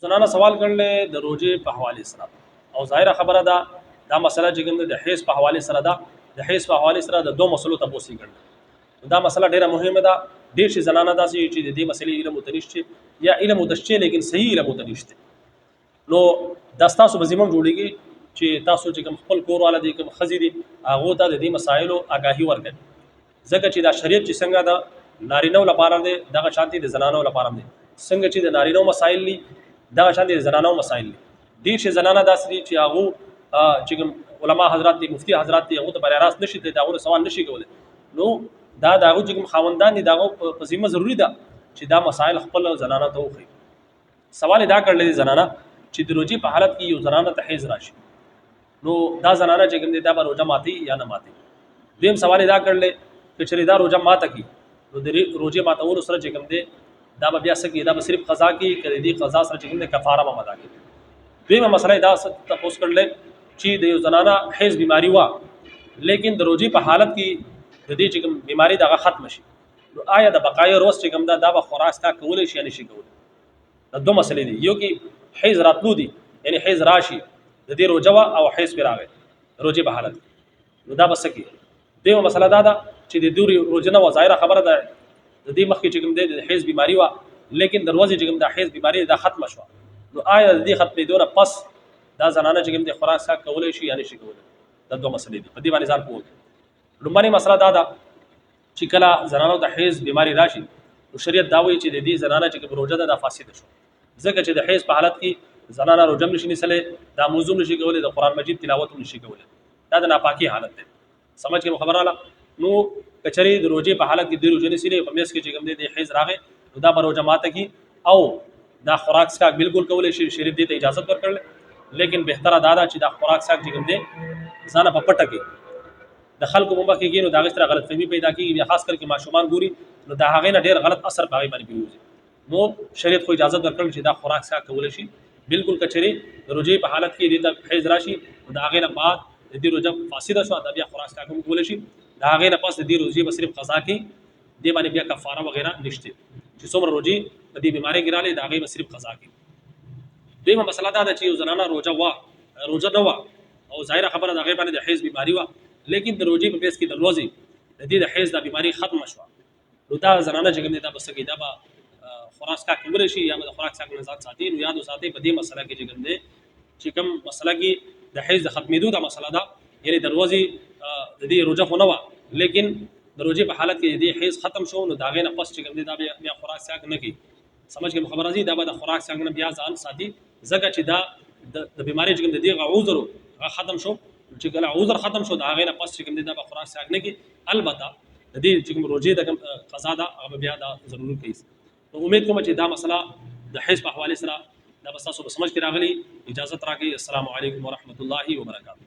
زنانه سوال کړل د روزې په حواله سره او ظاهره خبره ده دا مسله چې کوم د حیض په حواله سره ده د حیض په حواله سره د دوه مسلو ته پوښتنه کړل دا مسله ډیره مهمه ده ډیر شي زنانه داسې چې د دې مسلې علم متنشته یا علم متشته لیکن صحیح علم متنشته نو دا تاسو به زموږ جوړیږي چې تاسو چې کوم خپل کور والا دي کوم خزي دي هغه ته د دې مسایلو آگاهي ورکړي ځکه چې دا شریعت چې څنګه دا نارینه لپاره دی دغه شانتي د زنانو لپاره دی څنګه چې د نارینه مسایل دي دغه شانتي د زنانو مسایل دي ډیر شي زنانه داسې دي چې هغه چې کوم علما حضرات دي مفتي حضرات دي هغه ته بر راست نشي ته داغه سوال نشي کولای نو دا داغه چې کوم خاوندان دي داغه په ذمہ ضروری ده چې دا مسایل خپل زنانه ته وخی سوال دا کړل دي زنانه چې د روزي په حالت کې یو زنانه ته حیض راشي نو دا زنانه چې کوم دي دا به روزه ماتي یا نه ماتي دیم سوال دا کړل چې چری دا روزه ماته کی نو د روزه ماتول سره چې کوم دي دا به بیا سکی دا به صرف قضا کی کړي دي قضا سره چې کوم دي کفاره به ادا کی دیمه مسله دا تاسو کړل چې د یو زنانه حیض بیماری وا لیکن د روزي په حالت کې د دې چې کوم بیماری دغه ختم شي نو آیا د بقای روز چې کوم دا به خوراک کا کولای شي یا نشي کولای دا دوه مسلې دي یو کې حیض راتلو دي یعنی حیض راشي د دې روزه او حیض پر راغی روزي په حالت نو دا بس کی دیمه مسله دا چې د دوی روزنه و ظاهره خبره ده د دې مخکې چې کوم د حیض بیماری وا لیکن دروازه چې کوم د حیض بیماری دا ختم شو نو آیا د دې ختمې دونه پس دا زنانه چې کوم د خوراک سره کولای شي یا نشي کولای دا دوه مسلې دي په دې باندې ځان پوهه لومړنۍ مسله دا ده چې کله زنانه د حیض بیماری راشي نو شریعت دا وایي چې د دې زنانه چې کوم روزه ده فاسده شو ځکه چې د حیض په حالت کې زنانه روزه نشي نیسلې دا موضوع نشي کولای د قران مجید تلاوت نشي کولای دا د ناپاکي حالت ده سمجھ کې خبره اله نو کچري د روزه په حالت کې د روزه نسیره په میس کې چې کوم د حیض راغی نو دا به روزه ماته کی او دا خوراک سکا بالکل کولای شي شریعت دې ته اجازه ورکړل لیکن بهتره دا چې دا خوراک سکا چې کوم دي ځان په پټه کې د خلکو مبا کې نو دا غستره غلط فهمي پیدا کیږي خاص کر کې ماشومان ګوري نو دا هغه نه ډیر غلط اثر باغی باندې پیږي نو شریعت خو اجازه ورکړل چې دا خوراک سکا کولای شي بالکل کچري د روزه په حالت کې د حیض راشي دا هغه نه بعد د دې روزه فاسده شو دا بیا خوراک سکا کولای شي دا هغه نه پس د دې روزي به صرف قضا کې دی باندې بیا کفاره وغیرہ نشته چې څومره روزي د دې بیماری ګراله دا هغه به صرف قضا کې دیمه مسله دا چې یو زنانه روزه نه وا او ظاهره خبره دا هغه باندې د حیض بیماری وا لیکن د روزي په بیس کې د روزي د دې د حیض د بیماری ختم شوه نو دا زنانه چې کوم دا بس کې دا به خوراک کا کولای شي یا د خوراک څخه نزاد ساتي نو یادو ساتي په دې مسله کې چې کوم مسله کې د حیض د ختمېدو دا مسله ده یعنی د روزي د دې روزه خو نه وا لیکن د روزه په حالت کې د حیض ختم شو نو دا غي نه پس چې کوم دا بیا خوراک څخه نه کی سمجھ کې خبره زی دا به د خوراک څخه نه بیا ځان ساتي زګه چې دا د بیماری چې کوم د دې عذر ختم شو چې کله عذر ختم شو دا غي نه پس چې کوم دا به خوراک څخه نه کی البته د دې چې کوم روزه د قضا دا هغه بیا دا ضروري کوي نو امید کوم چې دا مسله د حیض په حواله سره دا بس تاسو به سمجھ کې راغلي اجازه راکړئ السلام علیکم ورحمت الله وبرکاته